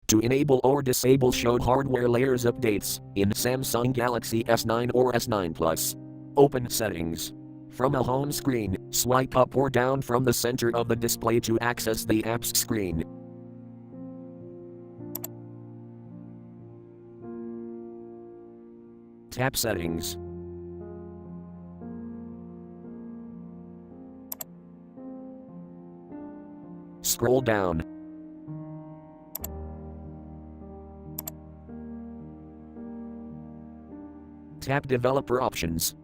To enable or disable showed hardware layers updates in Samsung Galaxy S9 or S9 Plus. Open Settings. From a home screen, swipe up or down from the center of the display to access the apps screen. Tap Settings. Scroll down. Tap Developer Options.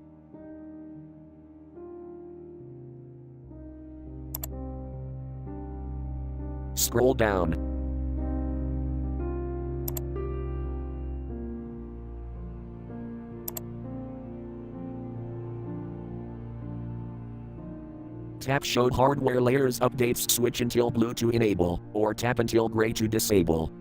Scroll down. Tap Showed Hardware Layers Updates, switch until blue to enable, or tap until gray to disable.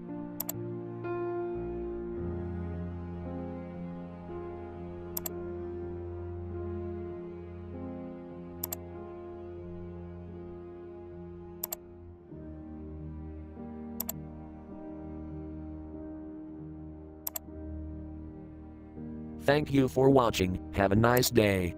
Thank you for watching. Have a nice day.